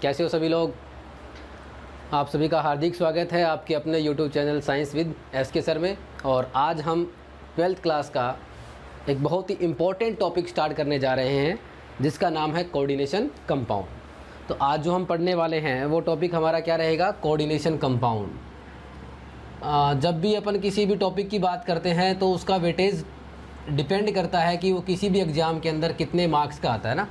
कैसे हो सभी लोग। आप सभी का हार्दिक स्वागत है आपके अपने YouTube channel science with SK sir में। और आज हम 12th क्लास का एक बहुत ही इम्पोर्टेंट टॉपिक स्टार्ट करने जा रहे हैं जिसका नाम है कोऑर्डिनेशन कंपाउंड। तो आज जो हम पढ़ने वाले हैं वो टॉपिक हमारा क्या रहेगा, कोऑर्डिनेशन कंपाउंड। जब भी अपन किसी भी टॉपिक की बात करते हैं तो उसका वेटेज डिपेंड करता है कि वो किसी भी एग्ज़ाम के अंदर कितने मार्क्स का आता है ना।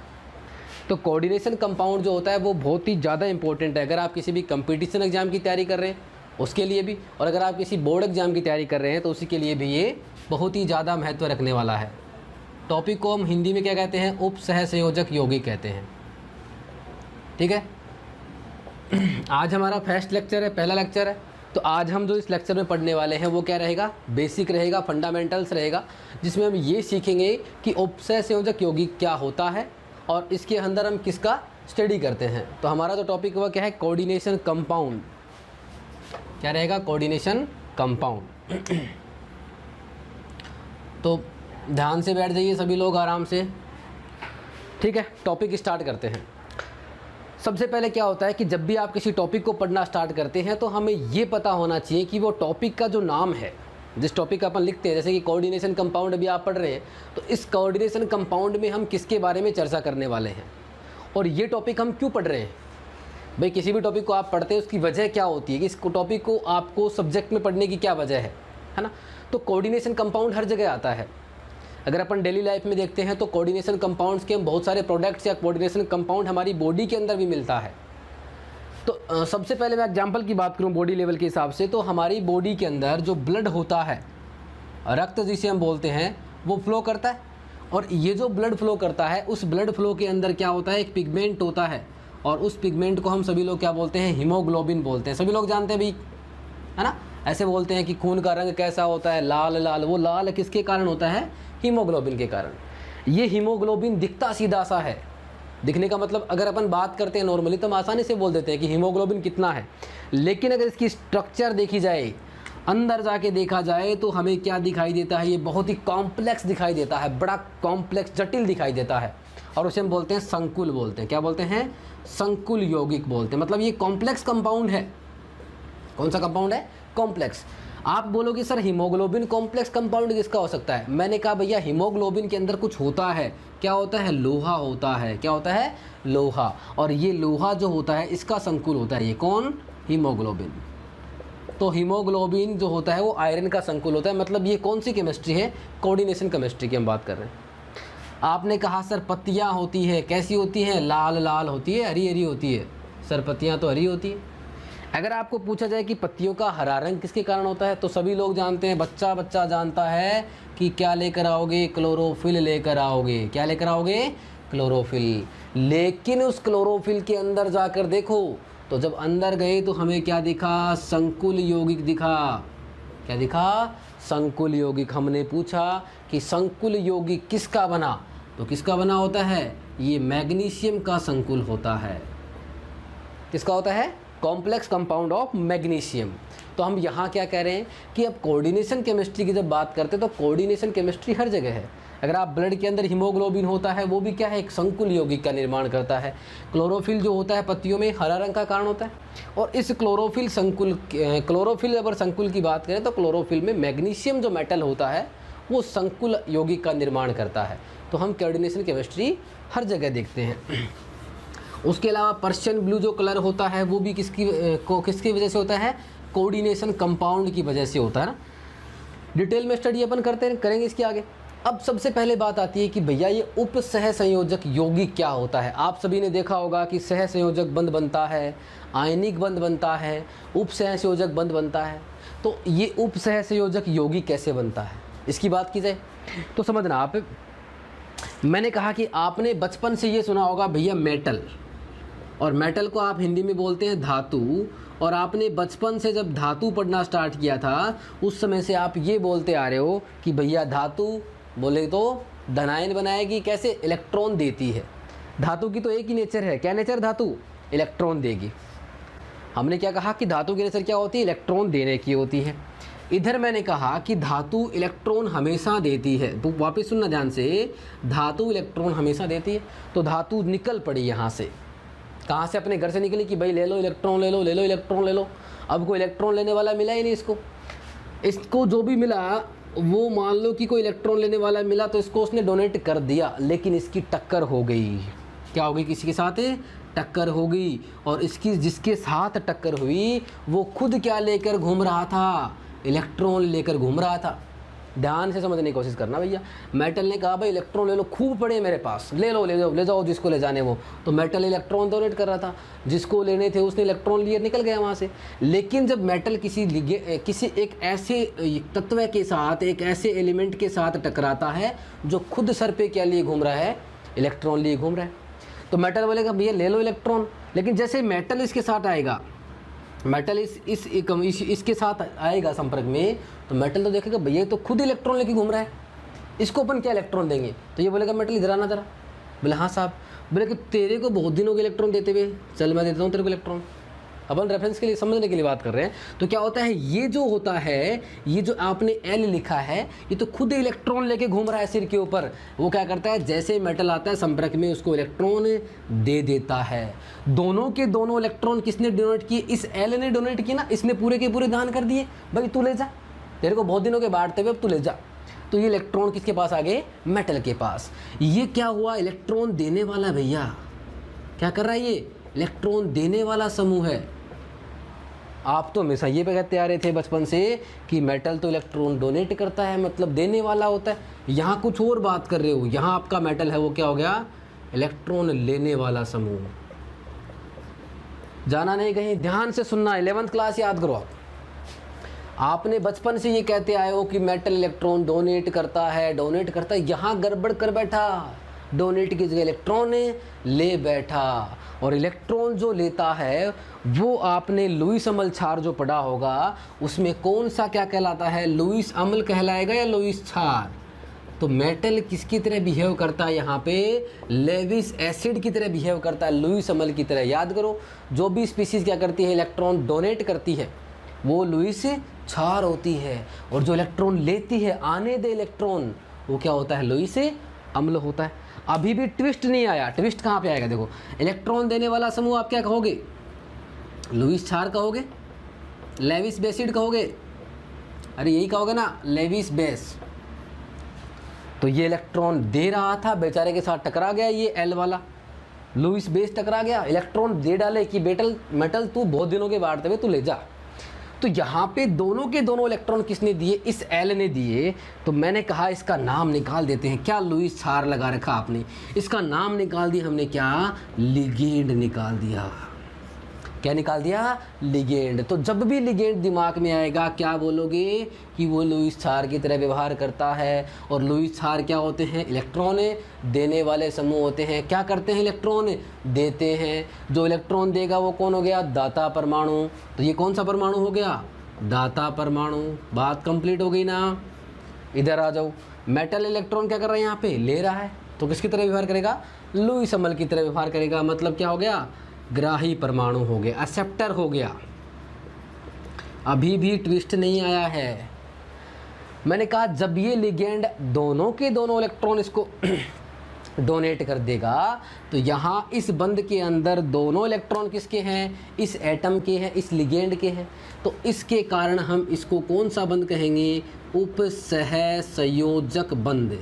तो कोऑर्डिनेशन कंपाउंड जो होता है वो बहुत ही ज़्यादा इंपॉर्टेंट है अगर आप किसी भी कंपटीशन एग्ज़ाम की तैयारी कर रहे हैं उसके लिए भी, और अगर आप किसी बोर्ड एग्ज़ाम की तैयारी कर रहे हैं तो उसी के लिए भी ये बहुत ही ज़्यादा महत्व रखने वाला है। टॉपिक को हम हिंदी में क्या कहते हैं, उप सहसंयोजक यौगिक कहते हैं। ठीक है, आज हमारा फर्स्ट लेक्चर है, पहला लेक्चर है। तो आज हम जो इस लेक्चर में पढ़ने वाले हैं वो क्या रहेगा, बेसिक रहेगा, फंडामेंटल्स रहेगा, जिसमें हम ये सीखेंगे कि उप सहसंयोजक यौगिक क्या होता है और इसके अंदर हम किसका स्टडी करते हैं। तो हमारा जो टॉपिक हुआ क्या है, कोऑर्डिनेशन कंपाउंड। क्या रहेगा, कोऑर्डिनेशन कंपाउंड। तो ध्यान से बैठ जाइए सभी लोग आराम से। ठीक है, टॉपिक स्टार्ट करते हैं। सबसे पहले क्या होता है कि जब भी आप किसी टॉपिक को पढ़ना स्टार्ट करते हैं तो हमें ये पता होना चाहिए कि वो टॉपिक का जो नाम है, जिस टॉपिक का अपन लिखते हैं, जैसे कि कोऑर्डिनेशन कंपाउंड अभी आप पढ़ रहे हैं, तो इस कोऑर्डिनेशन कंपाउंड में हम किसके बारे में चर्चा करने वाले हैं और ये टॉपिक हम क्यों पढ़ रहे हैं। भाई किसी भी टॉपिक को आप पढ़ते हैं उसकी वजह क्या होती है कि इस टॉपिक को आपको सब्जेक्ट में पढ़ने की क्या वजह है ना। तो कोऑर्डिनेशन कंपाउंड हर जगह आता है। अगर अपन डेली लाइफ में देखते हैं तो कोऑर्डिनेशन कंपाउंड्स के हम बहुत सारे प्रोडक्ट्स या कोऑर्डिनेशन कंपाउंड हमारी बॉडी के अंदर भी मिलता है। तो सबसे पहले मैं एग्जांपल की बात करूं बॉडी लेवल के हिसाब से, तो हमारी बॉडी के अंदर जो ब्लड होता है, रक्त जिसे हम बोलते हैं, वो फ्लो करता है। और ये जो ब्लड फ्लो करता है उस ब्लड फ्लो के अंदर क्या होता है, एक पिगमेंट होता है, और उस पिगमेंट को हम सभी लोग क्या बोलते हैं, हीमोग्लोबिन बोलते हैं। सभी लोग जानते हैं भाई, है ना। ऐसे बोलते हैं कि खून का रंग कैसा होता है, लाल लाल। वो लाल किसके कारण होता है, हीमोग्लोबिन के कारण। ये हीमोग्लोबिन दिखता सीधा सा है, दिखने का मतलब अगर अपन बात करते हैं नॉर्मली तो हम आसानी से बोल देते हैं कि हीमोग्लोबिन कितना है, लेकिन अगर इसकी स्ट्रक्चर देखी जाए, अंदर जाके देखा जाए, तो हमें क्या दिखाई देता है, ये बहुत ही कॉम्प्लेक्स दिखाई देता है, बड़ा कॉम्प्लेक्स जटिल दिखाई देता है, और उसे हम बोलते हैं संकुल बोलते हैं। क्या बोलते हैं, संकुल यौगिक बोलते हैं। मतलब ये कॉम्प्लेक्स कंपाउंड है। कौन सा कंपाउंड है, कॉम्प्लेक्स। आप बोलोगे सर हीमोग्लोबिन कॉम्प्लेक्स कंपाउंड किसका हो सकता है। मैंने कहा भैया हीमोग्लोबिन के अंदर कुछ होता है। क्या होता है, लोहा होता है। क्या होता है, लोहा। और ये लोहा जो होता है इसका संकुल होता है। ये कौन, हीमोग्लोबिन। तो हीमोग्लोबिन जो होता है वो आयरन का संकुल होता है। मतलब ये कौन सी केमिस्ट्री है, कोऑर्डिनेशन केमिस्ट्री की हम बात कर रहे हैं। आपने कहा सर पत्तियाँ होती है, कैसी होती हैं, लाल लाल होती है, हरी हरी होती है। सर पत्तियाँ तो हरी होती है। अगर आपको पूछा जाए कि पत्तियों का हरा रंग किसके कारण होता है, तो सभी लोग जानते हैं, बच्चा बच्चा जानता है कि क्या लेकर आओगे, क्लोरोफिल लेकर आओगे। क्या लेकर आओगे, क्लोरोफिल। लेकिन उस क्लोरोफिल के अंदर जाकर देखो तो जब अंदर गए तो हमें क्या दिखा, संकुल यौगिक दिखा। क्या दिखा, संकुल यौगिक। हमने पूछा कि संकुल यौगिक किसका बना, तो किसका बना होता है, ये मैग्नीशियम का संकुल होता है। किसका होता है, कॉम्प्लेक्स कंपाउंड ऑफ मैग्नीशियम। तो हम यहाँ क्या कह रहे हैं कि अब कोऑर्डिनेशन केमिस्ट्री की जब बात करते हैं तो कोऑर्डिनेशन केमिस्ट्री हर जगह है। अगर आप ब्लड के अंदर हीमोग्लोबिन होता है वो भी क्या है, एक संकुल यौगिक का निर्माण करता है। क्लोरोफिल जो होता है पत्तियों में हरा रंग का कारण होता है। और इस क्लोरोफिल अगर संकुल की बात करें तो क्लोरोफिल में मैग्नीशियम जो मेटल होता है वो संकुल यौगिक का निर्माण करता है। तो हम कोऑर्डिनेशन केमिस्ट्री हर जगह देखते हैं। उसके अलावा पर्शियन ब्लू जो कलर होता है वो भी किसकी वजह से होता है, कोऑर्डिनेशन कंपाउंड की वजह से होता है ना। डिटेल में स्टडी अपन करेंगे इसके आगे। अब सबसे पहले बात आती है कि भैया ये उप सहसंयोजक यौगिक क्या होता है। आप सभी ने देखा होगा कि सहसंयोजक बंध बनता है, आयनिक बंध बनता है, उप सहसंयोजक बंध बनता है। तो ये उप सहसंयोजक यौगिक कैसे बनता है, इसकी बात की जाए तो समझना आप। मैंने कहा कि आपने बचपन से ये सुना होगा भैया मेटल, और मेटल को आप हिंदी में बोलते हैं धातु। और आपने बचपन से जब धातु पढ़ना स्टार्ट किया था उस समय से आप ये बोलते आ रहे हो कि भैया धातु बोले तो धनायन बनाएगी, कैसे, इलेक्ट्रॉन देती है। धातु की तो एक ही नेचर है, क्या नेचर, धातु इलेक्ट्रॉन देगी। हमने क्या कहा कि धातु की नेचर क्या होती है, इलेक्ट्रॉन देने की होती है। इधर मैंने कहा कि धातु इलेक्ट्रॉन हमेशा देती है। तो वापस सुनना ध्यान से, धातु इलेक्ट्रॉन हमेशा देती है। तो धातु निकल पड़ी यहाँ से, कहाँ से अपने घर से निकली कि भाई ले लो इलेक्ट्रॉन ले लो, ले लो इलेक्ट्रॉन ले लो। अब कोई इलेक्ट्रॉन लेने वाला मिला ही नहीं इसको जो भी मिला वो मान लो कि कोई इलेक्ट्रॉन लेने वाला मिला तो इसको उसने डोनेट कर दिया, लेकिन इसकी टक्कर हो गई। क्या हो गई? किसी के साथ टक्कर हो गई, और इसकी जिसके साथ टक्कर हुई वो खुद क्या लेकर घूम रहा था? इलेक्ट्रॉन लेकर घूम रहा था। ध्यान से समझने की कोशिश करना भैया। मेटल ने कहा भाई इलेक्ट्रॉन ले लो, खूब पड़े मेरे पास, ले लो ले जाओ जिसको ले जाने वो। तो मेटल इलेक्ट्रॉन डोनेट कर रहा था, जिसको लेने थे उसने इलेक्ट्रॉन लिए, निकल गया वहाँ से। लेकिन जब मेटल किसी एक ऐसे तत्व के साथ, एक ऐसे एलिमेंट के साथ टकराता है जो खुद सर पे क्या लिए घूम रहा है? इलेक्ट्रॉन लिए घूम रहा है। तो मेटल बोलेगा भैया ले लो इलेक्ट्रॉन, लेकिन जैसे मेटल इसके साथ आएगा, मेटल इसके साथ आएगा संपर्क में, तो मेटल तो देखेगा भैया तो खुद इलेक्ट्रॉन लेके घूम रहा है, इसको अपन क्या इलेक्ट्रॉन देंगे? तो ये बोलेगा मेटल इधर आना जरा। बोले हाँ साहब। बोले कि तेरे को बहुत दिनों के इलेक्ट्रॉन देते हुए, चल मैं देता हूँ तेरे को इलेक्ट्रॉन। अपन रेफरेंस के लिए, समझने के लिए बात कर रहे हैं। तो क्या होता है, ये जो होता है, ये जो आपने एल लिखा है, ये तो खुद इलेक्ट्रॉन लेके घूम रहा है सिर के ऊपर। वो क्या करता है, जैसे मेटल आता है संपर्क में उसको इलेक्ट्रॉन दे देता है। दोनों के दोनों इलेक्ट्रॉन किसने डोनेट किए? इस एल ने डोनेट किए ना, इसने पूरे के पूरे दान कर दिए। भाई तू ले जा, तेरे को बहुत दिनों के बांटते हुए अब तू ले जा। तो ये इलेक्ट्रॉन किसके पास आ गए? मेटल के पास। ये क्या हुआ? इलेक्ट्रॉन देने वाला भैया क्या कर रहा है? ये इलेक्ट्रॉन देने वाला समूह है। आप तो हमेशा ये पे कहते आ रहे थे बचपन से कि मेटल तो इलेक्ट्रॉन डोनेट करता है, मतलब देने वाला होता है। यहाँ कुछ और बात कर रहे हो। यहाँ आपका मेटल है वो क्या हो गया? इलेक्ट्रॉन लेने वाला समूह। जाना नहीं कहीं, ध्यान से सुनना। 11th क्लास याद करो आप। आपने बचपन से ये कहते आए हो कि मेटल इलेक्ट्रॉन डोनेट करता है, डोनेट करता है। यहाँ गड़बड़ कर बैठा, डोनेट की जगह इलेक्ट्रॉन ले बैठा। और इलेक्ट्रॉन जो लेता है वो आपने लुईस अम्ल क्षार जो पढ़ा होगा, उसमें कौन सा क्या कहलाता है? लुईस अम्ल कहलाएगा या लुईस क्षार? तो मेटल किसकी तरह बिहेव करता है यहाँ पे? लेविस एसिड की तरह बिहेव करता है, लुईस अम्ल की तरह। याद करो, जो भी स्पीसीज क्या करती है, इलेक्ट्रॉन डोनेट करती है, वो लुईस क्षार होती है। और जो इलेक्ट्रॉन लेती है, आने दे इलेक्ट्रॉन, वो क्या होता है? लुईस अम्ल होता है। अभी भी ट्विस्ट नहीं आया। ट्विस्ट कहाँ पे आएगा? देखो, इलेक्ट्रॉन देने वाला समूह आप क्या कहोगे? लुईस क्षार कहोगे? लेविस बेसिड कहोगे? अरे यही कहोगे ना, लेविस बेस। तो ये इलेक्ट्रॉन दे रहा था, बेचारे के साथ टकरा गया ये एल वाला, लुईस बेस टकरा गया। इलेक्ट्रॉन दे डाले कि मेटल तू बहुत दिनों के बांटते हुए तू ले जा। तो यहाँ पे दोनों के दोनों इलेक्ट्रॉन किसने दिए? इस एल ने दिए। तो मैंने कहा इसका नाम निकाल देते हैं। क्या लुईस क्षार लगा रखा आपने? इसका नाम निकाल दिया हमने। क्या? लिगेंड निकाल दिया। क्या निकाल दिया? लिगेंड। तो जब भी लिगेंड दिमाग में आएगा क्या बोलोगे? कि वो लुईस क्षार की तरह व्यवहार करता है। और लुईस क्षार क्या होते हैं? इलेक्ट्रॉन देने वाले समूह होते हैं। क्या करते हैं? इलेक्ट्रॉन देते हैं। जो इलेक्ट्रॉन देगा वो कौन हो गया? दाता परमाणु। तो ये कौन सा परमाणु हो गया? दाता परमाणु। बात कंप्लीट हो गई ना? इधर आ जाओ। मेटल इलेक्ट्रॉन क्या कर रहा है? यहाँ पे ले रहा है, तो किसकी तरह व्यवहार करेगा? लुईस अम्ल की तरह व्यवहार करेगा। मतलब क्या हो गया? ग्राही परमाणु हो गया, एक्सेप्टर हो गया। अभी भी ट्विस्ट नहीं आया है। मैंने कहा जब ये लिगेंड दोनों के दोनों इलेक्ट्रॉन इसको डोनेट कर देगा, तो यहाँ इस बंध के अंदर दोनों इलेक्ट्रॉन किसके हैं? इस एटम के हैं, इस लिगेंड के हैं। तो इसके कारण हम इसको कौन सा बंध कहेंगे? उपसह संयोजक बंध।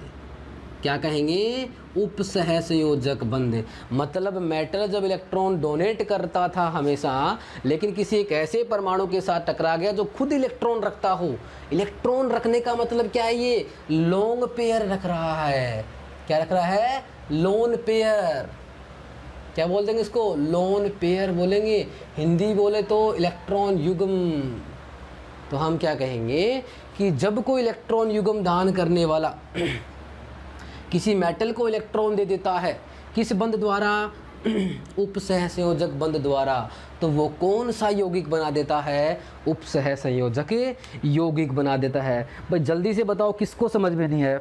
क्या कहेंगे? उपसह संयोजक बंध। मतलब मेटल जब इलेक्ट्रॉन डोनेट करता था हमेशा, लेकिन किसी एक ऐसे परमाणु के साथ टकरा गया जो खुद इलेक्ट्रॉन रखता हो। इलेक्ट्रॉन रखने का मतलब क्या है? ये लोन पेयर रख रहा है। क्या रख रहा है? Lone pair. क्या बोल देंगे इसको? लोन पेयर बोलेंगे। हिंदी बोले तो इलेक्ट्रॉन युग्म। तो हम क्या कहेंगे कि जब कोई इलेक्ट्रॉन युग्म दान करने वाला किसी मेटल को इलेक्ट्रॉन दे देता है, किस बंध द्वारा? उपसह संयोजक बंध द्वारा। तो वो कौन सा यौगिक बना देता है? उपसह संयोजक यौगिक बना देता है। भाई जल्दी से बताओ किसको समझ में नहीं है?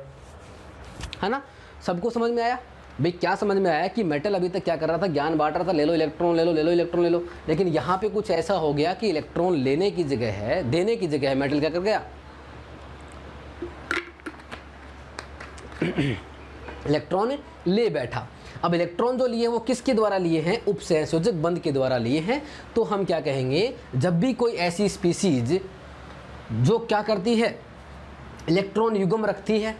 है ना? सबको समझ में आया? भाई क्या समझ में आया कि मेटल अभी तक क्या कर रहा था? ज्ञान बांट रहा था, ले लो इलेक्ट्रॉन, ले लो, ले लो इलेक्ट्रॉन, ले लो। लेकिन यहाँ पे कुछ ऐसा हो गया कि इलेक्ट्रॉन लेने की जगह है, देने की जगह है मेटल क्या कर गया? इलेक्ट्रॉन ले बैठा। अब इलेक्ट्रॉन जो लिए वो किसके द्वारा लिए हैं? उपसहसंयोजक बंध के द्वारा लिए हैं। तो हम क्या कहेंगे, जब भी कोई ऐसी स्पीसीज जो क्या करती है, इलेक्ट्रॉन युग्म रखती है,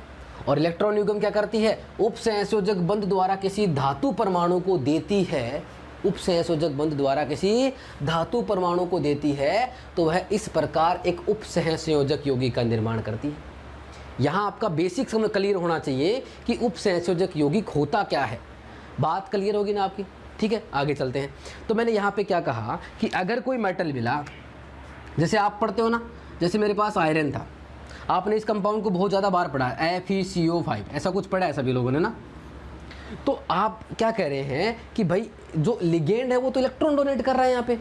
और इलेक्ट्रॉन युग्म क्या करती है, उपसहसंयोजक बंध द्वारा किसी धातु परमाणु को देती है, उपसहसंयोजक बंध द्वारा किसी धातु परमाणु को देती है, तो वह इस प्रकार एक उपसहसंयोजक यौगिक का निर्माण करती है। यहाँ आपका बेसिक समझ क्लियर होना चाहिए कि उपसहसंयोजक यौगिक होता क्या है। बात क्लियर होगी ना आपकी? ठीक है, आगे चलते हैं। तो मैंने यहाँ पे क्या कहा कि अगर कोई मेटल मिला, जैसे आप पढ़ते हो ना, जैसे मेरे पास आयरन था, आपने इस कंपाउंड को बहुत ज़्यादा बार पढ़ा है, FeCO5 ऐसा कुछ पढ़ा है सभी लोगों ने ना। तो आप क्या कह रहे हैं कि भाई जो लिगेंड है वो तो इलेक्ट्रॉन डोनेट कर रहा है यहाँ पे,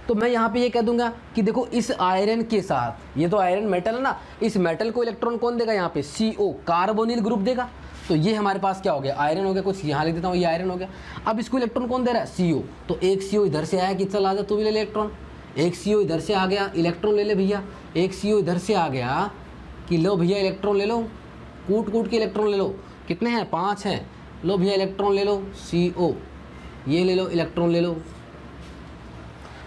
तो मैं यहाँ पे ये कह दूंगा कि देखो इस आयरन के साथ, ये तो आयरन मेटल है ना, इस मेटल को इलेक्ट्रॉन कौन देगा यहाँ पे? CO, कार्बोनिल ग्रुप देगा। तो ये हमारे पास क्या हो गया? आयरन हो गया। कुछ यहाँ लिख देता हूँ, ये आयरन हो गया। अब इसको इलेक्ट्रॉन कौन दे रहा है? CO। तो एक CO इधर से आया कि चल आ जा तू भी ले ले इलेक्ट्रॉन, एक CO इधर से आ गया, इलेक्ट्रॉन ले ले भैया, एक CO इधर से आ गया कि लो भैया इलेक्ट्रॉन ले लो, कूट कूट के इलेक्ट्रॉन ले लो। कितने हैं? 5 हैं। लो भैया इलेक्ट्रॉन ले लो, CO, ये ले लो, इलेक्ट्रॉन ले लो।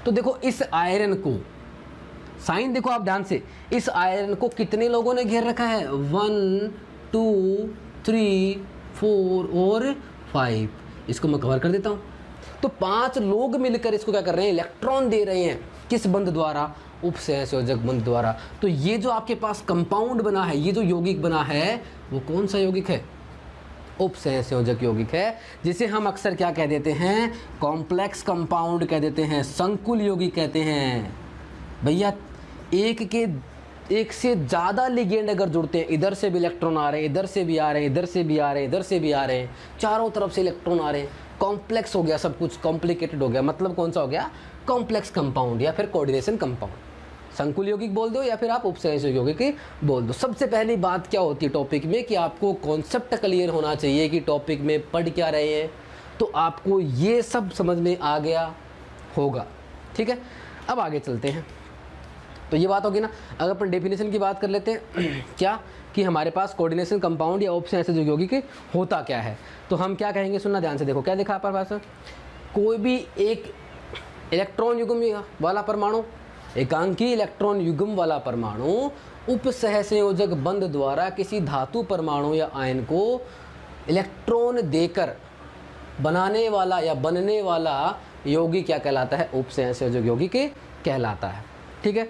तो देखो इस आयरन को, साइन देखो आप ध्यान से, इस आयरन को कितने लोगों ने घेर रखा है? 1 2 3 4 और 5। इसको मैं कवर कर देता हूँ। तो 5 लोग मिलकर इसको क्या कर रहे हैं? इलेक्ट्रॉन दे रहे हैं। किस बंध द्वारा? उपसहसंयोजक बंध द्वारा। तो ये जो आपके पास कंपाउंड बना है, ये जो यौगिक बना है, वो कौन सा यौगिक है? उपसहसंयोजक यौगिक है, जिसे हम अक्सर क्या कह देते हैं? कॉम्प्लेक्स कंपाउंड कह देते हैं, संकुल यौगिक कहते हैं। भैया एक से ज़्यादा लिगेंड अगर जुड़ते हैं, इधर से भी इलेक्ट्रॉन आ रहे हैं, इधर से भी आ रहे हैं, इधर से भी आ रहे हैं, इधर से भी आ रहे हैं, चारों तरफ से इलेक्ट्रॉन आ रहे हैं, कॉम्प्लेक्स हो गया, सब कुछ कॉम्प्लिकेटेड हो गया। मतलब कौन सा हो गया? कॉम्प्लेक्स कंपाउंड या फिर कोऑर्डिनेशन कंपाउंड। संकुल यौगिक बोल दो या फिर आप उपसहसंयोजक यौगिक बोल दो। सबसे पहली बात क्या होती है टॉपिक में कि आपको कॉन्सेप्ट क्लियर होना चाहिए कि टॉपिक में पढ़ क्या रहे हैं, तो आपको ये सब समझ में आ गया होगा। ठीक है, अब आगे चलते हैं। तो ये बात होगी ना। अगर अपन डेफिनेशन की बात कर लेते हैं क्या कि हमारे पास कोऑर्डिनेशन कंपाउंड या उपसहसंयोजक यौगिक होता क्या है, तो हम क्या कहेंगे? सुनना ध्यान से, देखो क्या लिखा आपके पास? कोई भी एक इलेक्ट्रॉन युग्म वाला परमाणु, एकांकी इलेक्ट्रॉन युग्म वाला परमाणु उपसहसंयोजक बंध द्वारा किसी धातु परमाणु या आयन को इलेक्ट्रॉन देकर बनाने वाला या बनने वाला यौगिक क्या कहलाता है? उपसहसंयोजक यौगिक कहलाता है। ठीक है,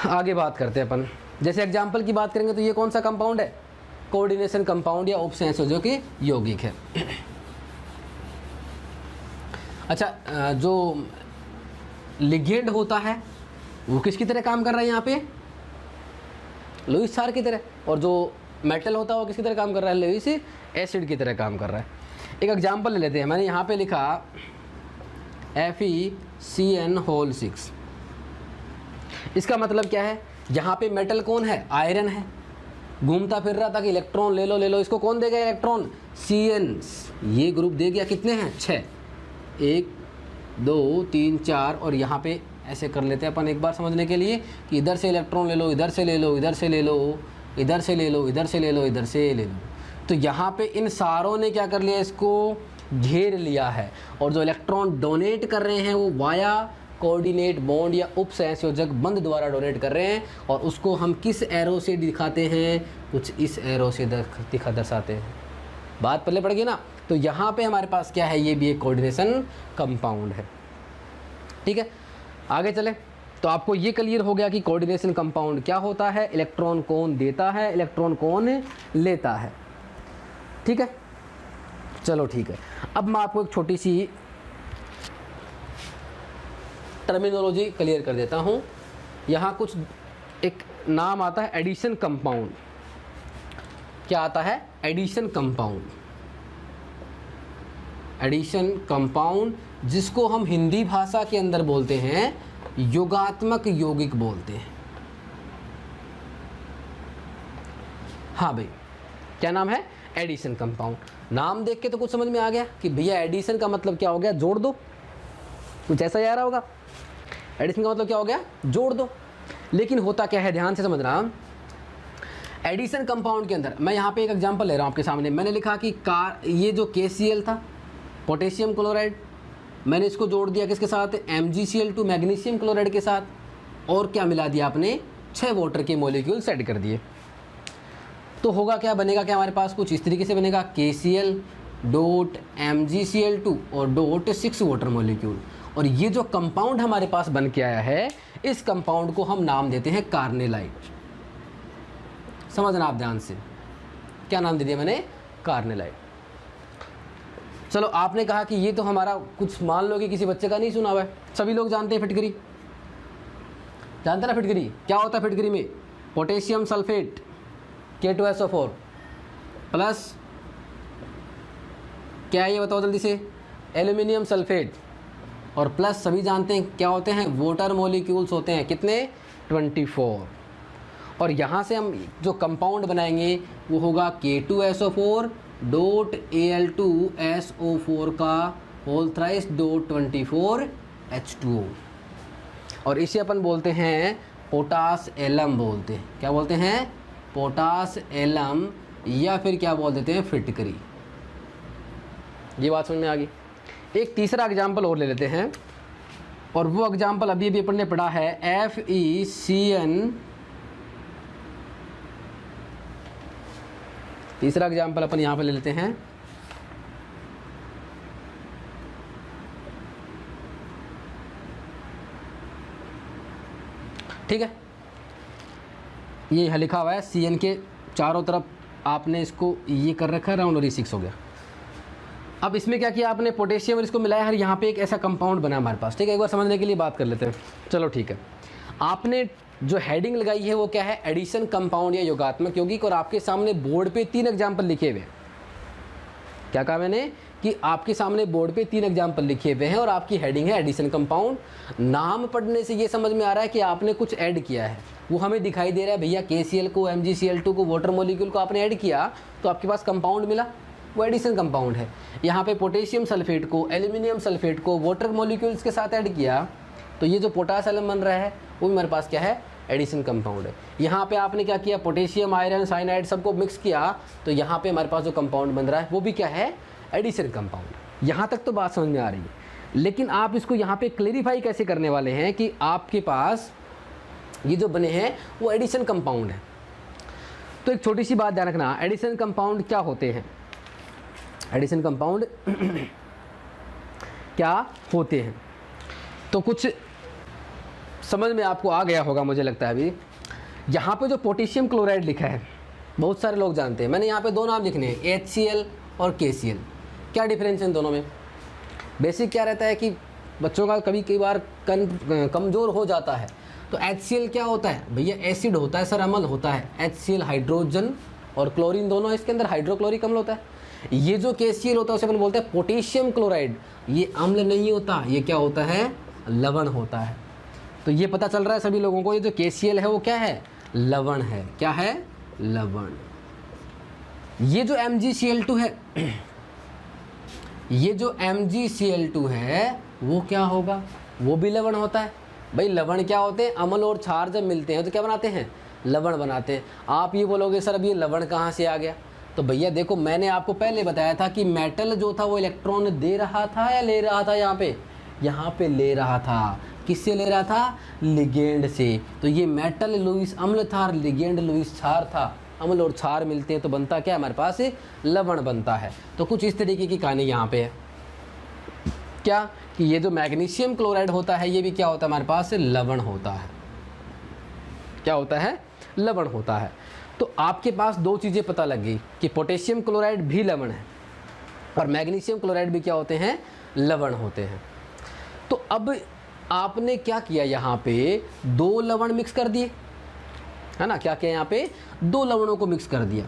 आगे बात करते हैं अपन। जैसे एग्जाम्पल की बात करेंगे तो ये कौन सा कंपाउंड है? कोऑर्डिनेशन कंपाउंड या उपसहसंयोजक यौगिक है। अच्छा, जो लिगेंड होता है वो किसकी तरह काम कर रहा है यहाँ पे? लुईस क्षार की तरह। और जो मेटल होता है वो किसकी तरह काम कर रहा है? लुईस एसिड की तरह काम कर रहा है। एक एग्जांपल ले लेते हैं। मैंने यहाँ पे लिखा FeCN6। इसका मतलब क्या है? यहाँ पे मेटल कौन है? आयरन है। घूमता फिर रहा था कि इलेक्ट्रॉन ले लो ले लो। इसको कौन देगा इलेक्ट्रॉन? CN। ये ग्रुप दे गया। कितने हैं? 6। 1 2 3 4। और यहाँ पे ऐसे कर लेते हैं अपन एक बार समझने के लिए कि इधर से इलेक्ट्रॉन ले लो, इधर से ले लो, इधर से ले लो, इधर से ले लो, इधर से ले लो, इधर से ले लो। तो यहाँ पे इन सारों ने क्या कर लिया? इसको घेर लिया है। और जो इलेक्ट्रॉन डोनेट कर रहे हैं वो वाया कोऑर्डिनेट बॉन्ड या उपसहसंयोजक बंध द्वारा डोनेट कर रहे हैं। और उसको हम किस एरो से दिखाते हैं? कुछ इस एरो से दर्शाते हैं। बात पहले पड़ गई ना। तो यहाँ पे हमारे पास क्या है? ये भी एक कोऑर्डिनेशन कंपाउंड है। ठीक है, आगे चले। तो आपको ये क्लियर हो गया कि कोऑर्डिनेशन कंपाउंड क्या होता है, इलेक्ट्रॉन कौन देता है, इलेक्ट्रॉन कौन लेता है। ठीक है, चलो ठीक है। अब मैं आपको एक छोटी सी टर्मिनोलॉजी क्लियर कर देता हूँ। यहाँ कुछ एक नाम आता है एडिशन कंपाउंड। क्या आता है? Addition compound. एडिशन कंपाउंड, जिसको हम हिंदी भाषा के अंदर बोलते हैं योगात्मक यौगिक बोलते हैं। हाँ भाई, क्या नाम है? Addition compound. नाम देख के तो कुछ समझ में आ गया कि भैया एडिशन का मतलब क्या हो गया? जोड़ दो। कुछ ऐसा ही आ रहा होगा। एडिशन का मतलब क्या हो गया? जोड़ दो। लेकिन होता क्या है? ध्यान से समझना। एडिशन कंपाउंड के अंदर मैं यहाँ पे एक एग्जांपल ले रहा हूँ आपके सामने। मैंने लिखा कि ये जो KCl था, पोटेशियम क्लोराइड, मैंने इसको जोड़ दिया किसके साथ, MgCl2 मैग्नीशियम क्लोराइड के साथ, और क्या मिला दिया आपने, 6 वाटर के मॉलिक्यूल्स ऐड कर दिए। तो होगा क्या, बनेगा क्या हमारे पास, कुछ इस तरीके से बनेगा, KCl डॉट MgCl2 और डॉट 6 वाटर मॉलिक्यूल। और ये जो कंपाउंड हमारे पास बन के आया है, इस कंपाउंड को हम नाम देते हैं कार्नेलाइट। समझना आप ध्यान से, क्या नाम दे दिया मैंने, कार्नेलाइट। चलो आपने कहा कि ये तो हमारा कुछ मान लो कि किसी बच्चे का नहीं सुना हुआ है, सभी लोग जानते हैं फिटकरी, जानते ना फिटकरी क्या होता है। फिटकरी में पोटेशियम सल्फेट K2SO4 प्लस क्या है ये बताओ जल्दी से, एल्यूमिनियम सल्फेट, और प्लस सभी जानते हैं क्या होते हैं, वाटर मॉलिक्यूल्स होते हैं कितने, 24। और यहाँ से हम जो कंपाउंड बनाएंगे वो होगा K2SO4 डॉट Al2SO4 का होल थ्राइस डॉट 24 H2O, और इसे अपन बोलते हैं पोटास एलम बोलते हैं। क्या बोलते हैं, पोटास एलम, या फिर क्या बोल देते हैं, फिटकरी। ये बात समझ में आ गई। एक तीसरा एग्जाम्पल और ले लेते हैं, और वो एग्जाम्पल अभी अभी अपन ने पढ़ा है FeCN। तीसरा एग्जाम्पल अपन यहाँ पे ले लेते हैं, ठीक है। ये यहाँ लिखा हुआ है CN के चारों तरफ आपने इसको ये कर रखा है राउंड, और ये 6 हो गया। अब इसमें क्या किया आपने, पोटेशियम और इसको मिलाया, हर यहाँ पे एक ऐसा कंपाउंड बना हमारे पास, ठीक है। एक बार समझने के लिए बात कर लेते हैं, चलो ठीक है। आपने जो हेडिंग लगाई है वो क्या है, एडिशन कंपाउंड या योगात्मक यौगिक, और आपके सामने बोर्ड पे 3 एग्जाम्पल लिखे हुए हैं। क्या कहा मैंने कि आपके सामने बोर्ड पे 3 एग्जाम्पल लिखे हुए हैं, और आपकी हेडिंग है एडिशन कंपाउंड। नाम पढ़ने से ये समझ में आ रहा है कि आपने कुछ ऐड किया है, वो हमें दिखाई दे रहा है भैया, KCl को, MgCl2 को, वाटर मॉलिक्यूल को आपने ऐड किया, तो आपके पास कंपाउंड मिला, वो एडिशन कंपाउंड है। यहाँ पे पोटेशियम सल्फेट को, एल्यूमिनियम सल्फेट को वाटर मॉलिक्यूल्स के साथ ऐड किया, तो ये जो पोटास एलम बन रहा है वो भी हमारे पास क्या है, एडिशन कंपाउंड है। यहाँ पे आपने क्या किया, पोटेशियम, आयरन, साइनाइड सबको मिक्स किया, तो यहाँ पे हमारे पास जो कंपाउंड बन रहा है वो भी क्या है, एडिशन कंपाउंड। यहाँ तक तो बात समझ में आ रही है, लेकिन आप इसको यहाँ पे क्लेरिफाई कैसे करने वाले हैं कि आपके पास ये जो बने हैं वो एडिशन कंपाउंड है। तो एक छोटी सी बात ध्यान रखना, एडिशन कंपाउंड क्या होते हैं, एडिशन कंपाउंड क्या होते हैं, तो कुछ समझ में आपको आ गया होगा मुझे लगता है। अभी यहाँ पे जो पोटेशियम क्लोराइड लिखा है बहुत सारे लोग जानते हैं, मैंने यहाँ पे 2 नाम लिखने हैं, HCl और KCl। क्या डिफरेंस है इन दोनों में, बेसिक क्या रहता है कि बच्चों का कई बार कमज़ोर हो जाता है। तो HCl क्या होता है भैया, एसिड होता है सर, अम्ल होता है। HCl हाइड्रोजन और क्लोरीन दोनों है, इसके अंदर हाइड्रोक्लोरिक अम्ल होता है। ये जो KCl होता है उसे अपन बोलते हैं पोटेशियम क्लोराइड, ये अम्ल नहीं होता, ये क्या होता है, लवण होता है। तो ये पता चल रहा है सभी लोगों को, ये जो KCl है वो क्या है, लवण है। क्या है, लवण। ये जो MgCl2 है, ये जो MgCl2 है वो क्या होगा, वो भी लवण होता है। भाई लवण क्या होते हैं, अम्ल और क्षार जब मिलते हैं तो क्या बनाते हैं, लवण बनाते हैं। आप ये बोलोगे सर अब ये लवण कहाँ से आ गया, तो भैया देखो मैंने आपको पहले बताया था कि मेटल जो था वो इलेक्ट्रॉन दे रहा था या ले रहा था, यहाँ पे ले रहा था। किससे ले रहा था, लिगेंड से। तो ये मेटल लुईस अम्ल था, लिगेंड लुईस क्षार था। अम्ल और क्षार मिलते हैं तो बनता क्या हमारे पास, लवण बनता है। तो कुछ इस तरीके की कहानी यहाँ पे है, क्या कि ये जो मैग्नीशियम क्लोराइड होता है ये भी क्या होता है हमारे पास, लवण होता है। क्या होता है, लवण होता है। तो आपके पास 2 चीज़ें पता लग गई कि पोटेशियम क्लोराइड भी लवण है और मैग्नीशियम क्लोराइड भी क्या होते हैं, लवण होते हैं। तो अब आपने क्या किया, यहाँ पे 2 लवण मिक्स कर दिए, है ना। क्या किया, यहाँ पे 2 लवणों को मिक्स कर दिया।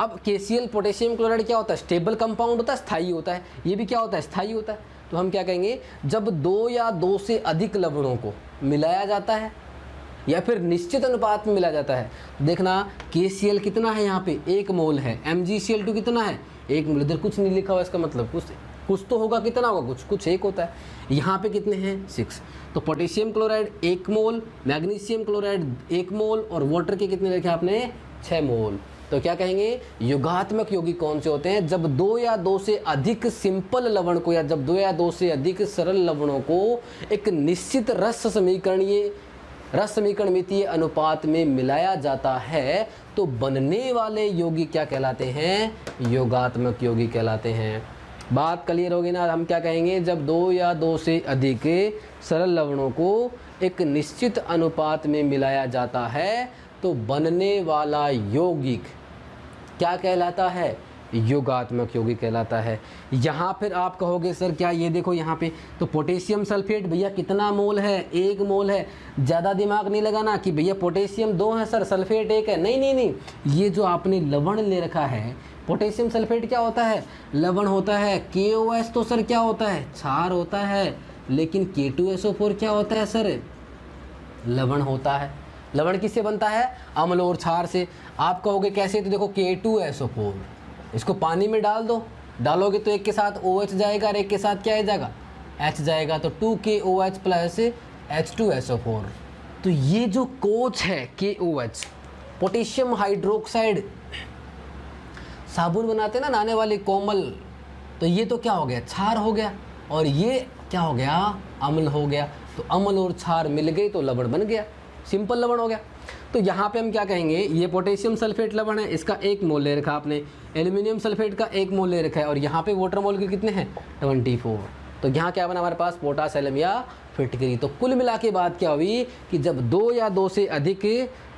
अब KCl पोटेशियम क्लोराइड क्या होता है, स्टेबल कंपाउंड होता है, स्थायी होता है। ये भी क्या होता है, स्थायी होता है। तो हम क्या कहेंगे, जब 2 या 2 से अधिक लवणों को मिलाया जाता है या फिर निश्चित अनुपात में मिलाया जाता है, देखना KCl कितना है, यहाँ पे 1 मोल है, MgCl2 कितना है, 1 मोल। इधर कुछ नहीं लिखा हुआ, इसका मतलब कुछ तो होगा, कितना होगा, कुछ 1 होता है। यहाँ पे कितने हैं, 6। तो पोटेशियम क्लोराइड 1 मोल, मैग्नीशियम क्लोराइड 1 मोल और वाटर के कितने लिखे आपने, 6 मोल। तो क्या कहेंगे, योगात्मक यौगिक कौन से होते हैं, जब 2 या 2 से अधिक सिंपल लवण को या जब 2 या 2 से अधिक सरल लवणों को एक निश्चित रस समीकरणितीय अनुपात में मिलाया जाता है तो बनने वाले यौगिक क्या कहलाते हैं, योगात्मक यौगिक कहलाते हैं। बात क्लियर होगी ना। हम क्या कहेंगे, जब 2 या 2 से अधिक सरल लवणों को एक निश्चित अनुपात में मिलाया जाता है तो बनने वाला यौगिक क्या कहलाता है, योगात्मक यौगिक कहलाता है। यहाँ फिर आप कहोगे सर क्या ये देखो यहाँ पे तो पोटेशियम सल्फेट भैया कितना मोल है, 1 मोल है। ज़्यादा दिमाग नहीं लगाना कि भैया पोटेशियम 2 है सर, सल्फेट 1 है। नहीं नहीं नहीं, ये जो आपने लवण ले रखा है पोटेशियम सल्फेट क्या होता है, लवण होता है। KOH तो सर क्या होता है, क्षार होता है। लेकिन K2SO4 क्या होता है सर, लवण होता है। लवण किससे बनता है, अम्ल और क्षार से। आप कहोगे कैसे, तो देखो K2SO4 इसको पानी में डाल दो, डालोगे तो एक के साथ OH जाएगा और एक के साथ क्या जाएगा, H जाएगा, तो 2KOH प्लस H2SO4। तो ये जो कोच है KOH, पोटेशियम हाइड्रोक्साइड, साबुन बनाते ना नहाने वाली कोमल, तो ये तो क्या हो गया, क्षार हो गया, और ये क्या हो गया, अम्ल हो गया। तो अम्ल और क्षार मिल गए तो लवण बन गया, सिंपल लवण हो गया। तो यहाँ पे हम क्या कहेंगे, ये पोटेशियम सल्फेट लवण है, इसका 1 मोल ले रखा आपने, एल्यूमिनियम सल्फेट का 1 मोल ले रखा है, और यहाँ पे वाटर मोल के कितने हैं, 24। तो यहाँ क्या बना हमारे पास, पोटासियम या फिटकरी। तो कुल मिला के बात क्या हुई कि जब 2 या 2 से अधिक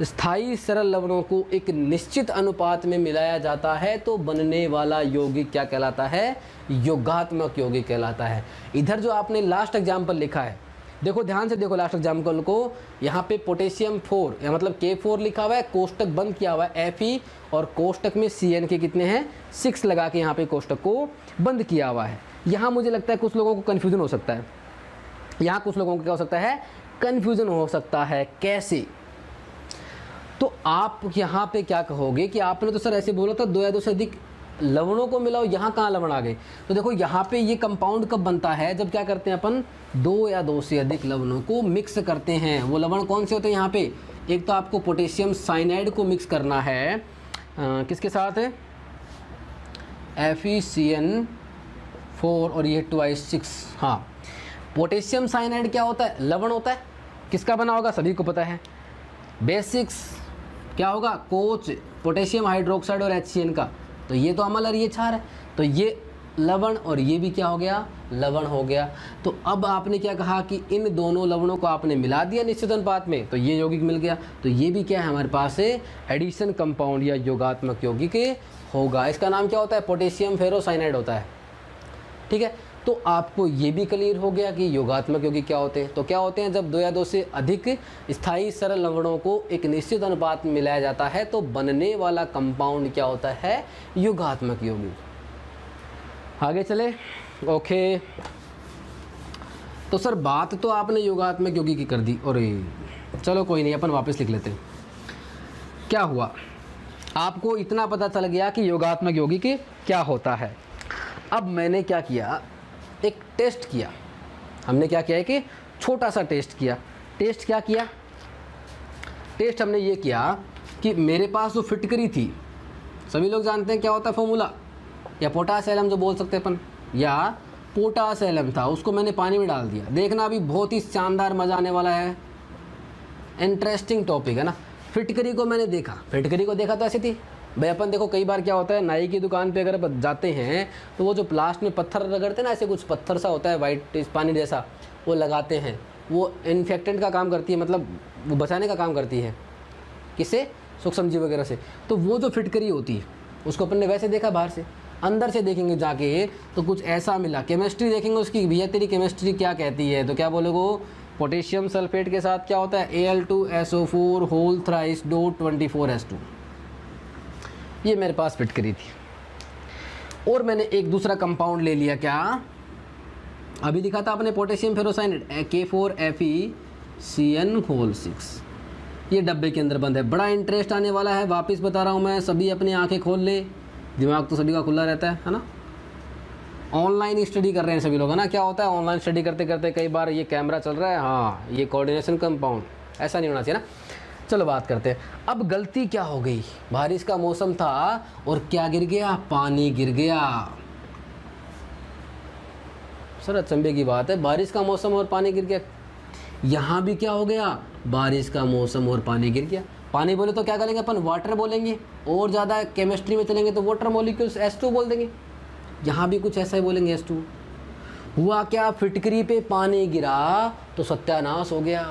स्थायी सरल लवणों को एक निश्चित अनुपात में मिलाया जाता है तो बनने वाला यौगिक क्या कहलाता है, योगात्मक यौगिक कहलाता है। इधर जो आपने लास्ट एग्जाम्पल लिखा है, देखो ध्यान से देखो लास्ट एग्जाम्पल को, यहाँ पे पोटेशियम 4 या मतलब K4 लिखा हुआ है, कोष्टक बंद किया हुआ है Fe, और कोष्टक में CN के कितने हैं, 6 लगा के यहाँ पे कोष्टक को बंद किया हुआ है। यहाँ मुझे लगता है कुछ लोगों को कन्फ्यूजन हो सकता है, यहाँ कुछ लोगों को क्या हो सकता है, कन्फ्यूजन हो सकता है। कैसे, तो आप यहाँ पे क्या कहोगे कि आपने तो सर ऐसे बोला था 2 या 2 से अधिक लवणों को मिलाओ, यहाँ कहाँ लवण आ गए। तो देखो यहाँ पे ये कंपाउंड कब बनता है, जब क्या करते हैं अपन 2 या 2 से अधिक लवणों को मिक्स करते हैं। वो लवण कौन से होते हैं यहाँ पे, एक तो आपको पोटेशियम साइनाइड को मिक्स करना है किसके साथ है, FeCN4 और ये 2I6। हाँ, पोटेशियम साइनाइड क्या होता है, लवण होता है, किसका बना होगा सभी को पता है, बेसिक्स क्या होगा, कोच पोटेशियम हाइड्रोक्साइड और HCN का। तो ये तो अम्ल और ये क्षार है, तो ये लवण और ये भी क्या हो गया, लवण हो गया। तो अब आपने क्या कहा कि इन दोनों लवणों को आपने मिला दिया निश्चित अनुपात में, तो ये यौगिक मिल गया। तो ये भी क्या है हमारे पास है, एडिशन कंपाउंड या योगात्मक यौगिक होगा। इसका नाम क्या होता है, पोटेशियम फेरोसाइनाइड होता है। ठीक है, तो आपको ये भी क्लियर हो गया कि योगात्मक यौगिक क्या होते हैं। तो क्या होते हैं, जब 2 या 2 से अधिक स्थायी सरल लवणों को एक निश्चित अनुपात में मिलाया जाता है तो बनने वाला कंपाउंड क्या होता है, योगात्मक यौगिक। आगे चले, ओके। तो सर बात तो आपने योगात्मक यौगिक की कर दी, और चलो कोई नहीं, अपन वापस लिख लेते हैं। क्या हुआ, आपको इतना पता चल गया कि योगात्मक यौगिक क्या होता है। अब मैंने क्या किया, एक टेस्ट किया। हमने क्या किया है कि छोटा सा टेस्ट किया। टेस्ट क्या किया, टेस्ट हमने ये किया कि मेरे पास जो फिटकरी थी, सभी लोग जानते हैं क्या होता है फॉर्मूला, या पोटासियम जो बोल सकते हैं अपन, या पोटासियम था, उसको मैंने पानी में डाल दिया। देखना अभी बहुत ही शानदार मज़ा आने वाला है, इंटरेस्टिंग टॉपिक है ना। फिटकरी को मैंने देखा, फिटकरी को देखा तो ऐसी थी भाई। अपन देखो कई बार क्या होता है, नाई की दुकान पे अगर जाते हैं तो वो जो लास्ट में पत्थर रगड़ते हैं ना, ऐसे कुछ पत्थर सा होता है वाइट पानी जैसा, वो लगाते हैं। वो इन्फेक्टेंट का काम करती है, मतलब वो बचाने का काम करती है, किससे, सूक्ष्म जीव वगैरह से। तो वो जो फिटकरी होती है उसको अपन ने वैसे देखा बाहर से, अंदर से देखेंगे जाके तो कुछ ऐसा मिला। केमिस्ट्री देखेंगे उसकी, भैया तेरी केमिस्ट्री क्या कहती है, तो क्या बोलोगे, पोटेशियम सल्फेट के साथ क्या होता है, Al2SO4 whole thrice dot 24S2। ये मेरे पास फिटकरी थी, और मैंने एक दूसरा कंपाउंड ले लिया, क्या अभी लिखा था आपने, पोटेशियम फेरोसाइनाइड K4FeCN6। ये डब्बे के अंदर बंद है। बड़ा इंटरेस्ट आने वाला है, वापस बता रहा हूँ मैं, सभी अपनी आंखें खोल ले, दिमाग तो सभी का खुला रहता है ना। ऑनलाइन स्टडी कर रहे हैं सभी लोग, है ना। क्या होता है, ऑनलाइन स्टडी करते करते कई बार ये कैमरा चल रहा है, हाँ ये कोऑर्डिनेशन कंपाउंड, ऐसा नहीं होना चाहिए ना। चलो बात करते हैं। अब गलती क्या हो गई, बारिश का मौसम था और क्या गिर गया, पानी गिर गया। सर अचंभे की बात है, बारिश का मौसम और पानी गिर गया। यहाँ भी क्या हो गया, बारिश का मौसम और पानी गिर गया। पानी बोले तो क्या करेंगे अपन, वाटर बोलेंगे, और ज़्यादा केमिस्ट्री में चलेंगे तो वाटर मॉलिक्यूल्स H2 बोल देंगे। यहाँ भी कुछ ऐसा ही बोलेंगे H2। हुआ क्या, फिटकरी पे पानी गिरा तो सत्यानाश हो गया।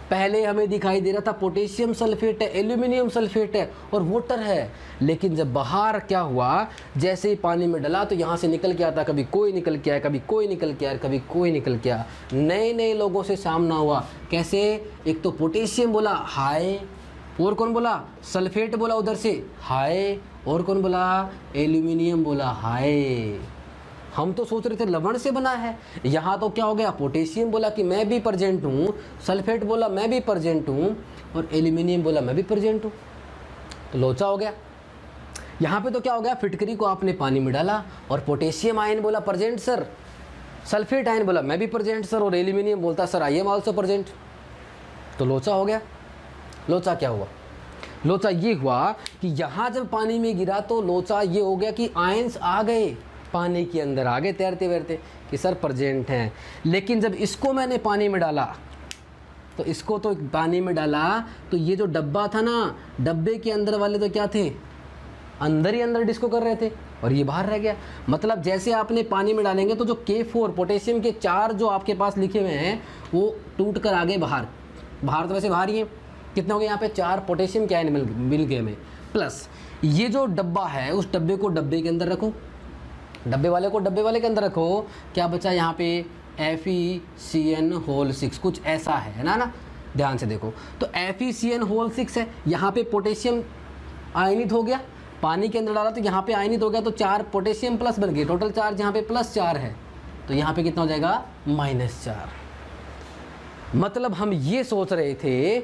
पहले हमें दिखाई दे रहा था पोटेशियम सल्फेट है, एल्यूमिनियम सल्फेट है और वाटर है, लेकिन जब बाहर क्या हुआ, जैसे ही पानी में डला तो यहाँ से निकल के आता, कभी कोई निकल के आया, कभी कोई निकल के आया, कभी कोई निकल के आया। नए नए लोगों से सामना हुआ। कैसे, एक तो पोटेशियम बोला हाय, और कौन बोला, सल्फेट बोला उधर से हाय, और कौन बोला, एल्यूमिनियम बोला हाय। हम तो सोच रहे थे लवण से बना है, यहाँ तो क्या हो गया, पोटेशियम बोला कि मैं भी प्रेजेंट हूँ, सल्फेट बोला मैं भी प्रेजेंट हूँ, और एल्यूमिनियम बोला मैं भी प्रेजेंट हूँ, तो लोचा हो गया। यहाँ पे तो क्या हो गया, फिटकरी को आपने पानी में डाला और पोटेशियम आयन बोला प्रेजेंट सर, सल्फेट आयन बोला मैं भी प्रेजेंट सर, और एल्यूमिनियम बोलता sir I am also present, तो लोचा हो गया। लोचा क्या हुआ, लोचा ये हुआ कि यहाँ जब पानी में गिरा तो लोचा ये हो गया कि आयंस आ गए, पानी के अंदर आ गए तैरते तैरते कि सर प्रेजेंट हैं। लेकिन जब इसको मैंने पानी में डाला, तो इसको तो पानी में डाला तो ये जो डब्बा था ना, डब्बे के अंदर वाले तो क्या थे, अंदर ही अंदर डिस्को कर रहे थे और ये बाहर रह गया। मतलब जैसे आपने पानी में डालेंगे तो जो K4 पोटेशियम के 4 जो आपके पास लिखे हुए हैं वो टूट कर आ गए बाहर। बाहर तो वैसे बाहर ही है, कितने हो गए यहाँ पे, 4 पोटेशियम के आयन मिल गए में, प्लस ये जो डब्बा है उस डब्बे को डब्बे के अंदर रखो, डब्बे वाले को डब्बे वाले के अंदर रखो। क्या बचा यहाँ पे, FeCN6 कुछ ऐसा है ना, ध्यान से देखो। तो FeCN6 है, यहाँ पे पोटेशियम आयनित हो गया, पानी के अंदर डाला तो यहाँ पे आयनित हो गया, तो 4 पोटेशियम प्लस बन गए, टोटल चार्ज यहाँ पे +4 है, तो यहाँ पे कितना हो जाएगा, -4। मतलब हम ये सोच रहे थे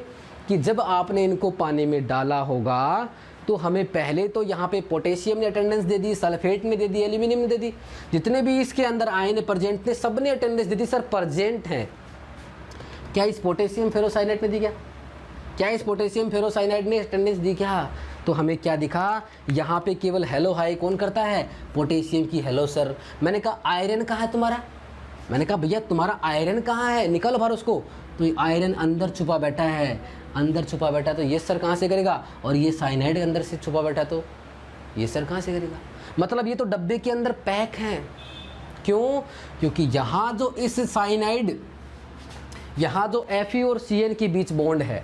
कि जब आपने इनको पानी में डाला होगा तो हमें पहले तो यहाँ पे पोटेशियम ने अटेंडेंस दे दी, सल्फेट ने दे दी, एल्यूमिनियम ने दे दी, जितने भी इसके अंदर आयन प्रेजेंट थे सब ने अटेंडेंस दे दी, सर प्रेजेंट हैं। क्या इस पोटेशियम फेरोसाइनाइड ने दी क्या, क्या इस पोटेशियम फेरोसाइनाइड ने अटेंडेंस दी क्या, तो हमें क्या दिखा, यहाँ पे केवल हेलो हाई कौन करता है, पोटेशियम की हेलो सर। मैंने कहा आयरन कहाँ है तुम्हारा, मैंने कहा भैया तुम्हारा आयरन कहाँ है, निकालो बाहर उसको, तो आयरन अंदर छुपा बैठा है, अंदर छुपा बैठा, तो ये सर कहाँ से करेगा, और ये साइनाइड अंदर से छुपा बैठा तो ये सर कहाँ से करेगा। मतलब ये तो डब्बे के अंदर पैक हैं। क्यों, क्योंकि यहाँ जो इस साइनाइड, यहाँ जो Fe और Cn के बीच बॉन्ड है,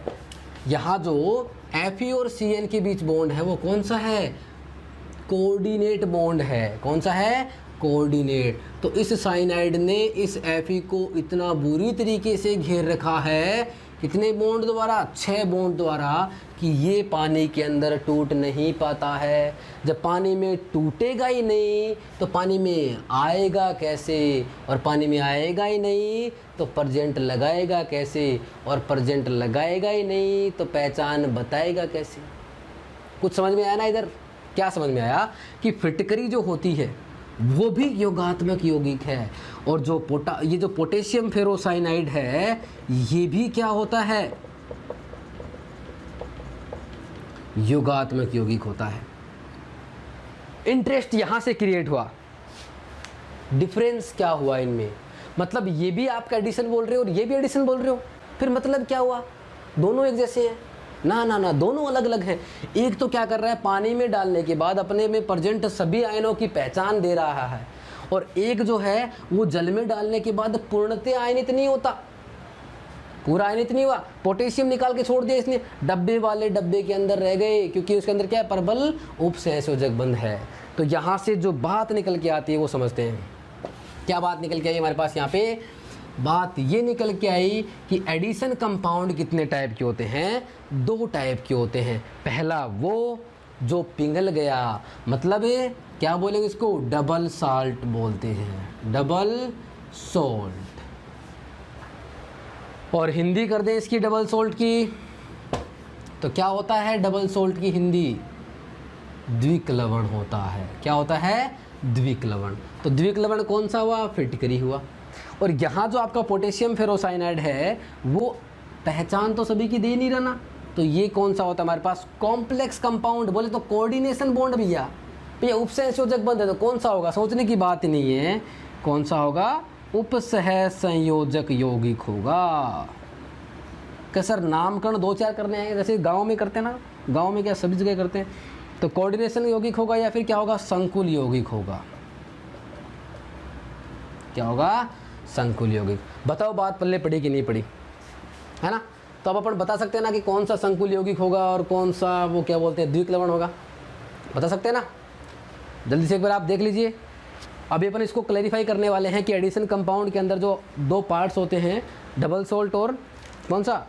यहाँ जो Fe और Cn के बीच बॉन्ड है वो कौन सा है, कोऑर्डिनेट बॉन्ड है। कौन सा है, कोऑर्डिनेट। तो इस साइनाइड ने इस Fe को इतना बुरी तरीके से घेर रखा है, कितने बॉन्ड द्वारा, 6 बॉन्ड द्वारा, कि ये पानी के अंदर टूट नहीं पाता है। जब पानी में टूटेगा ही नहीं तो पानी में आएगा कैसे, और पानी में आएगा ही नहीं तो प्रेजेंट लगाएगा कैसे, और प्रेजेंट लगाएगा ही नहीं तो पहचान बताएगा कैसे। कुछ समझ में आया ना इधर, क्या समझ में आया कि फिटकरी जो होती है वो भी योगात्मक यौगिक है, और जो ये जो पोटेशियम फेरोसाइनाइड है ये भी क्या होता है, योगात्मक यौगिक होता है। इंटरेस्ट यहां से क्रिएट हुआ, डिफरेंस क्या हुआ इनमें, मतलब ये भी आपका एडिशन बोल रहे हो और ये भी एडिशन बोल रहे हो, फिर मतलब क्या हुआ, दोनों एक जैसे हैं ना, ना ना, दोनों अलग अलग हैं। एक तो क्या कर रहा है, पानी में डालने के बाद अपने में प्रेजेंट सभी आयनों की पहचान दे रहा है, और एक जो है वो जल में डालने के बाद पूर्णतः आयनित नहीं होता, पूरा आयनित नहीं हुआ, पोटेशियम निकाल के छोड़ दिया इसने, डब्बे वाले डब्बे के अंदर रह गए, क्योंकि उसके अंदर क्या है, प्रबल उपसंयोजक बंध है। तो यहाँ से जो बात निकल के आती है वो समझते हैं। क्या बात निकल के आई हमारे पास यहाँ पे, बात ये निकल के आई कि एडिशन कंपाउंड कितने टाइप के होते हैं, 2 टाइप के होते हैं। पहला वो जो पिघल गया, मतलब क्या बोलेंगे इसको, डबल साल्ट बोलते हैं, डबल सॉल्ट, और हिंदी कर दें इसकी डबल सॉल्ट की, तो क्या होता है डबल सॉल्ट की हिंदी, द्विक लवण होता है। क्या होता है, द्विक लवण। तो द्विक लवण कौन सा हुआ, फिटकरी हुआ। और यहाँ जो आपका पोटेशियम फेरोसाइनाइड है वो पहचान तो सभी की दे नहीं रहा ना, तो ये कौन सा होता है हमारे पास? Complex compound. बोले तो कोऑर्डिनेशन बॉन्ड भैया, भैया उपसहसंयोजक बंध है तो कौन सा होगा? सोचने की बात नहीं है, कौन सा होगा? उपसह संयोजक यौगिक होगा। क्या सर नामकरण 2-4 करने हैं जैसे गांव में करते हैं ना, गांव में क्या सभी जगह करते हैं? तो कोऑर्डिनेशन यौगिक होगा या फिर क्या होगा? संकुल यौगिक होगा। क्या होगा? संकुल यौगिक। बताओ बात पल्ले पड़ी कि नहीं पड़ी, है ना? तो अब अपन बता सकते हैं ना कि कौन सा संकुल यौगिक होगा और कौन सा वो क्या बोलते हैं द्विक लवण होगा, बता सकते हैं ना? जल्दी से एक बार आप देख लीजिए। अभी अपन इसको क्लैरिफाई करने वाले हैं कि एडिशन कंपाउंड के अंदर जो 2 पार्ट्स होते हैं, डबल सोल्ट और कौन सा?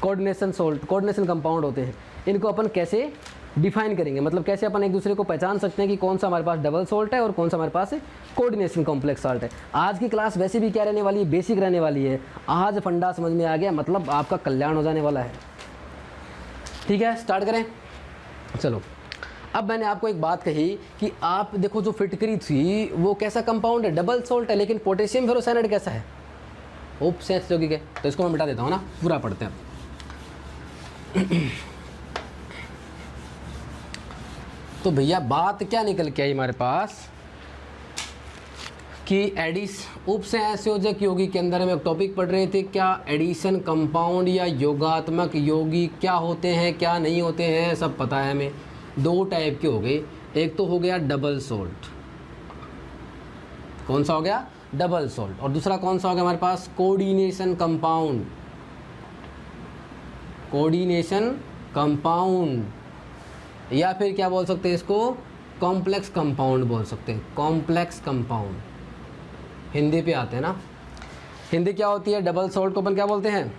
कोऑर्डिनेशन सोल्ट, कोऑर्डिनेशन कंपाउंड होते हैं। इनको अपन कैसे डिफाइन करेंगे, मतलब कैसे अपन एक दूसरे को पहचान सकते हैं कि कौन सा हमारे पास डबल सोल्ट है और कौन सा हमारे पास कोऑर्डिनेशन कॉम्प्लेक्स साल्ट है। आज की क्लास वैसे भी क्या रहने वाली है? बेसिक रहने वाली है। आज फंडा समझ में आ गया, मतलब आपका कल्याण हो जाने वाला है। ठीक है, स्टार्ट करें। चलो, अब मैंने आपको एक बात कही कि आप देखो जो फिटकरी थी वो कैसा कंपाउंड है? डबल सोल्ट है, लेकिन पोटेशियम फेरोसाइनाइड कैसा है? उपसंयोजक यौगिक है। तो इसको मैं मिटा देता हूँ ना, पूरा पढ़ते हैं। तो भैया बात क्या निकल के आई हमारे पास कि उपसंयोजक यौगिक के अंदर हम एक टॉपिक पढ़ रहे थे, क्या एडिशन कंपाउंड या योगात्मक यौगिक क्या होते हैं क्या नहीं होते हैं, सब पता है हमें। 2 टाइप के हो गए, एक तो हो गया डबल सोल्ट, कौन सा हो गया? Double salt. और दूसरा कौन सा हो गया हमारे पास? कोऑर्डिनेशन कंपाउंड, कोऑर्डिनेशन कंपाउंड, या फिर क्या बोल सकते हैं इसको? कॉम्प्लेक्स कंपाउंड बोल सकते हैं, कॉम्प्लेक्स कंपाउंड। हिंदी पे आते हैं ना, हिंदी क्या होती है? डबल सोल्ट को अपन क्या बोलते हैं?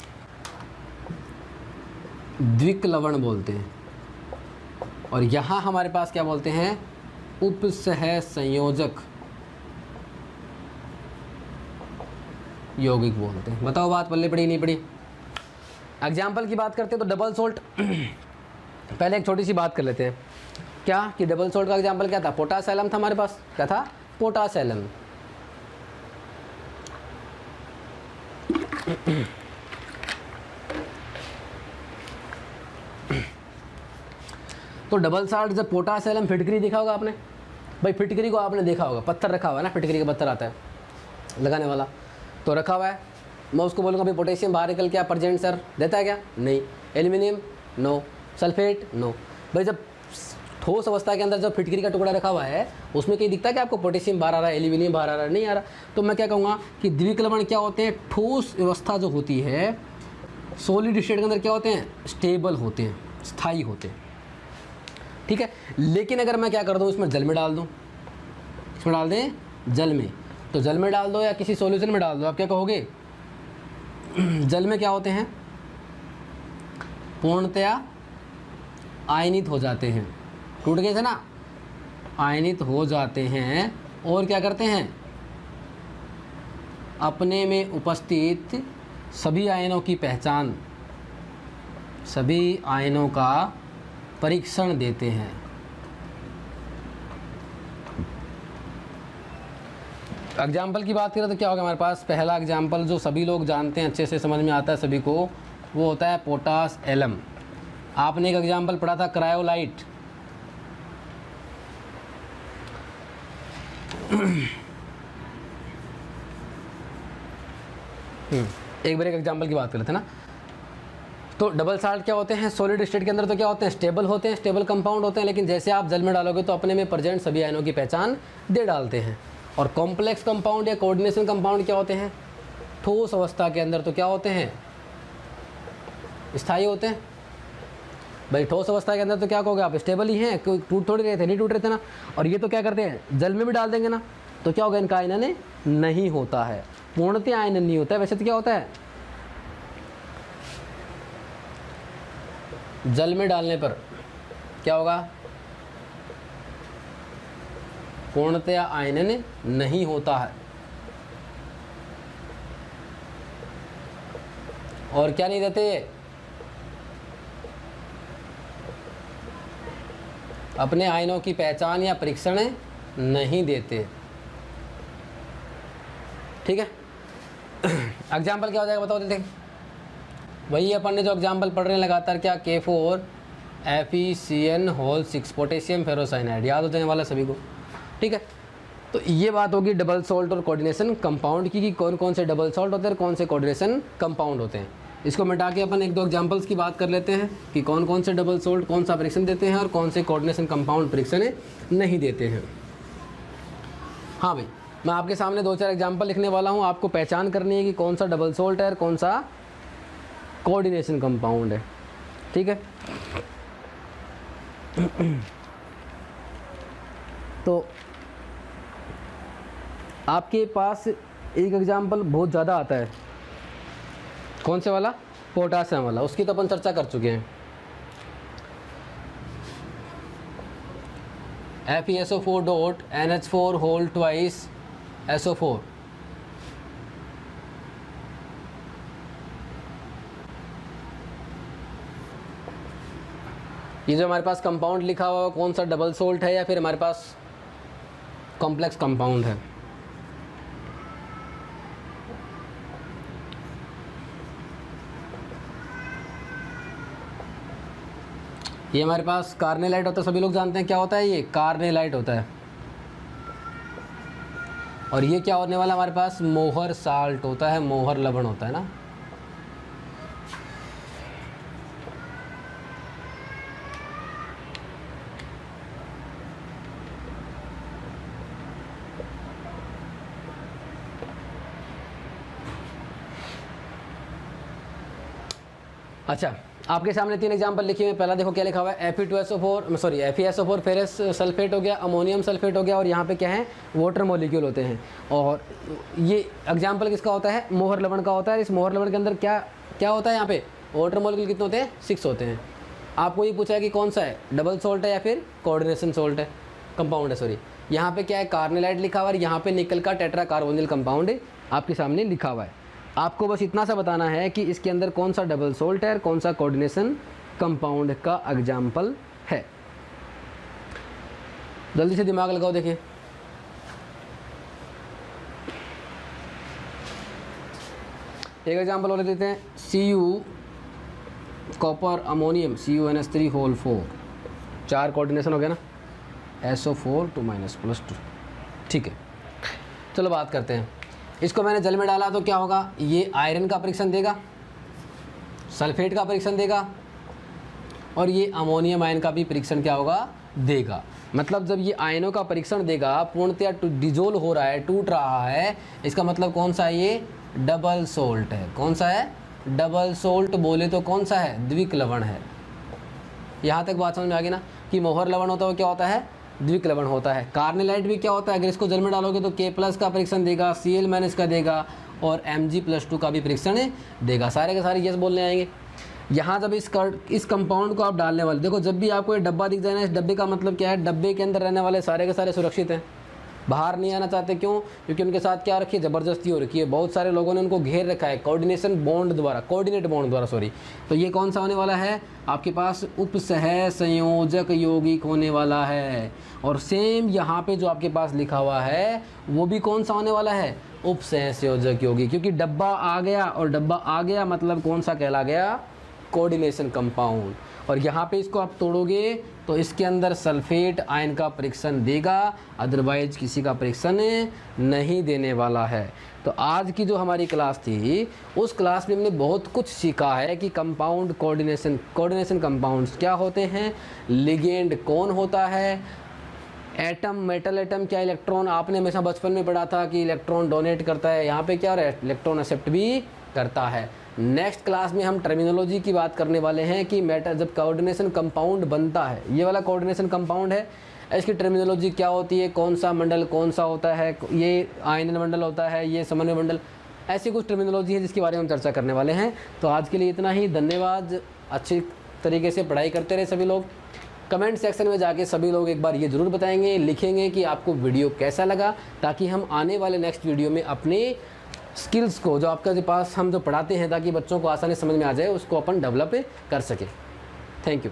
द्विक लवण बोलते हैं। और यहाँ हमारे पास क्या बोलते हैं? उपसह संयोजक यौगिक बोलते हैं। बताओ बात पल्ले पड़ी नहीं पड़ी? एग्जाम्पल की बात करते हैं तो डबल सोल्ट पहले एक छोटी सी बात कर लेते हैं। क्या कि डबल सोल्ट का एग्जाम्पल क्या था? पोटास एलम था हमारे पास। क्या था? Potash alum. तो डबल साल्ट जब पोटास एलम फिटकरी देखा होगा आपने, भाई फिटकरी को आपने देखा होगा, पत्थर रखा हुआ है ना, फिटकरी का पत्थर आता है लगाने वाला, तो रखा हुआ है। मैं उसको बोलूँगा भाई पोटेशियम बाहर निकल के प्रेजेंट सर देता है क्या? नहीं। Aluminium no, sulphate no. भाई जब ठोस अवस्था के अंदर जब फिटकरी का टुकड़ा रखा हुआ है उसमें कहीं दिखता है कि आपको पोटेशियम बाहर आ रहा है, एल्यूमिनियम बाहर आ रहा है? नहीं आ रहा। तो मैं क्या कहूँगा कि द्विक लवण क्या होते हैं? ठोस अवस्था जो होती है, सॉलिड स्टेट के अंदर क्या होते हैं? स्टेबल होते हैं, स्थायी होते हैं। ठीक है, लेकिन अगर मैं क्या कर दूँ, इसमें जल में डाल दूँ, इसमें डाल दें जल में, तो जल में डाल दो या किसी सॉल्यूशन में डाल दो, आप क्या कहोगे? जल में क्या होते हैं? पूर्णतया आयनित हो जाते हैं, टूट गए थे ना, आयनित हो जाते हैं। और क्या करते हैं? अपने में उपस्थित सभी आयनों की पहचान, सभी आयनों का परीक्षण देते हैं। एग्जाम्पल की बात करें तो क्या होगा हमारे पास? पहला एग्जाम्पल जो सभी लोग जानते हैं, अच्छे से समझ में आता है सभी को, वो होता है पोटास एलम। आपने एक एग्जाम्पल पढ़ा था क्रायोलाइट, एक बार एक एग्जाम्पल की बात कर लेते हैं ना। तो डबल साल्ट क्या होते हैं? सॉलिड स्टेट के अंदर तो क्या होते हैं? स्टेबल होते हैं, स्टेबल कंपाउंड होते हैं, लेकिन जैसे आप जल में डालोगे तो अपने में प्रेजेंट सभी आयनों की पहचान दे डालते हैं। और कॉम्प्लेक्स कंपाउंड या कोऑर्डिनेशन कंपाउंड क्या होते हैं? ठोस अवस्था के अंदर तो क्या होते हैं? स्थायी होते हैं। भाई ठोस अवस्था के अंदर तो क्या कहोगे आप? स्टेबल ही हैं, कोई टूट थोड़ी रहे थे, नहीं टूट रहे थे ना। और ये तो क्या करते हैं? जल में भी डाल देंगे ना, तो क्या होगा? इनका आयनन नहीं होता है, पूर्णतः आयनन नहीं होता है। वैसे तो क्या होता है? जल में डालने पर क्या होगा? पूर्णतया आयनन नहीं होता है। और क्या नहीं देते? अपने आयनों की पहचान या परीक्षण नहीं देते। ठीक है, एग्जाम्पल क्या हो जाएगा बताओ देखें। वही अपन ने जो एग्जाम्पल पढ़ रहे हैं लगातार, क्या K4 FeCN6 पोटेशियम फेरोसाइनाइड, याद हो जाने वाला सभी को, ठीक है। तो ये बात होगी डबल सॉल्ट और कोऑर्डिनेशन कंपाउंड की, कि कौन कौन से डबल सॉल्ट होते हैं, कौन से कोऑर्डिनेशन कंपाउंड होते हैं। इसको मिटा के अपन एक दो एग्जांपल्स की बात कर लेते हैं कि कौन कौन से डबल सॉल्ट कौन सा परीक्षण देते हैं और कौन से कोऑर्डिनेशन कंपाउंड परीक्षण नहीं देते हैं। हाँ भाई, मैं आपके सामने 2-4 एग्जांपल लिखने वाला हूँ, आपको पहचान करनी है कि कौन सा डबल सॉल्ट है और कौन सा कोऑर्डिनेशन कंपाउंड है, ठीक है। तो आपके पास एक एग्जांपल बहुत ज़्यादा आता है, कौन से वाला, पोटासियम वाला, उसकी तो अपन चर्चा कर चुके हैं। FeSO4.NH4 ये जो हमारे पास कंपाउंड लिखा हुआ है कौन सा डबल सोल्ट है या फिर हमारे पास कॉम्प्लेक्स कंपाउंड है। ये हमारे पास कार्नेलाइट होता है, सभी लोग जानते हैं क्या होता है, ये कार्नेलाइट होता है। और ये क्या होने वाला हमारे पास, मोहर साल्ट होता है, मोहर लवण होता है ना। अच्छा, आपके सामने 3 एग्जांपल लिखे हुए हैं। पहला देखो क्या लिखा हुआ है, FeSO4 फेरस सल्फेट हो गया, अमोनियम सल्फेट हो गया, और यहाँ पे क्या है, वाटर मॉलिक्यूल होते हैं। और ये एग्जांपल किसका होता है, मोहर लवण का होता है। इस मोहर लवण के अंदर क्या क्या होता है, यहाँ पे वाटर मॉलिक्यूल कितने होते हैं, 6 होते हैं। आपको ये पूछा है कि कौन सा है, डबल सोल्ट है या फिर कोऑर्डिनेशन सोल्ट है, कंपाउंड है, सॉरी। यहाँ पे क्या है, कार्नेलाइट लिखा हुआ है, यहाँ पे निकल का टेट्रा कार्बोनिल कंपाउंड आपके सामने लिखा हुआ है। आपको बस इतना सा बताना है कि इसके अंदर कौन सा डबल सोल्ट है और कौन सा कोऑर्डिनेशन कंपाउंड का एग्जाम्पल है। जल्दी से दिमाग लगाओ, देखिए। एक एग्जाम्पल और देते हैं, Cu copper ammonium CuNH3 4 coordination हो गया ना, SO4 2 ठीक है। चलो बात करते हैं, इसको मैंने जल में डाला तो क्या होगा, ये आयरन का परीक्षण देगा, सल्फेट का परीक्षण देगा, और ये अमोनियम आयन का भी परीक्षण क्या होगा, देगा। मतलब जब ये आयनों का परीक्षण देगा, पूर्णतया डिजोल्व हो रहा है, टूट रहा है, इसका मतलब कौन सा है, ये डबल सोल्ट है। कौन सा है, डबल सोल्ट बोले तो कौन सा है, द्विक लवण है। यहाँ तक बात समझ में आ गई ना, कि मोहर लवण होता है क्या होता है, द्विक लवण होता है। कार्नेलाइट भी क्या होता है, अगर इसको जल में डालोगे तो K+ का परीक्षण देगा, Cl- का देगा, और Mg+2 का भी परीक्षण देगा। सारे के सारे यस बोलने आएंगे। यहाँ जब इस कंपाउंड को आप डालने वाले, देखो जब भी आपको ये डब्बा दिख जाए ना, इस डब्बे का मतलब क्या है, डब्बे के अंदर रहने वाले सारे के सारे सुरक्षित हैं, बाहर नहीं आना चाहते। क्यों, क्योंकि उनके साथ क्या रखी है, ज़बरदस्ती हो रखी है। बहुत सारे लोगों ने उनको घेर रखा है कोऑर्डिनेट बॉन्ड द्वारा सॉरी। तो ये कौन सा होने वाला है, आपके पास उपसह संयोजक यौगिक होने वाला है। और सेम यहाँ पे जो आपके पास लिखा हुआ है वो भी कौन सा होने वाला है, उपसह संयोजक यौगिक। क्योंकि डब्बा आ गया, और डब्बा आ गया मतलब कौन सा कहला गया, कोऑर्डिनेशन कंपाउंड। और यहाँ पे इसको आप तोड़ोगे तो इसके अंदर सल्फेट आयन का परीक्षण देगा, अदरवाइज किसी का परीक्षण नहीं देने वाला है। तो आज की जो हमारी क्लास थी, उस क्लास में हमने बहुत कुछ सीखा है कि कंपाउंड कोऑर्डिनेशन कंपाउंड्स क्या होते हैं, लिगेंड कौन होता है, एटम मेटल एटम क्या इलेक्ट्रॉन, आपने हमेशा बचपन में पढ़ा था कि इलेक्ट्रॉन डोनेट करता है, यहाँ पे क्या हो रहा है, इलेक्ट्रॉन एक्सेप्ट भी करता है। नेक्स्ट क्लास में हम टर्मिनोलॉजी की बात करने वाले हैं कि मेटल जब कोऑर्डिनेशन कंपाउंड बनता है, ये वाला कोऑर्डिनेशन कंपाउंड है, इसकी टर्मिनोलॉजी क्या होती है, कौन सा मंडल कौन सा होता है, ये आयनन मंडल होता है, ये समन्वय मंडल, ऐसी कुछ टर्मिनोलॉजी है जिसके बारे में हम चर्चा करने वाले हैं। तो आज के लिए इतना ही, धन्यवाद। अच्छी तरीके से पढ़ाई करते रहे सभी लोग। कमेंट सेक्शन में जाके सभी लोग एक बार ये ज़रूर बताएंगे, लिखेंगे कि आपको वीडियो कैसा लगा, ताकि हम आने वाले नेक्स्ट वीडियो में अपने स्किल्स को जो आपके पास हम जो पढ़ाते हैं, ताकि बच्चों को आसानी समझ में आ जाए, उसको अपन डेवलप कर सकें। Thank you.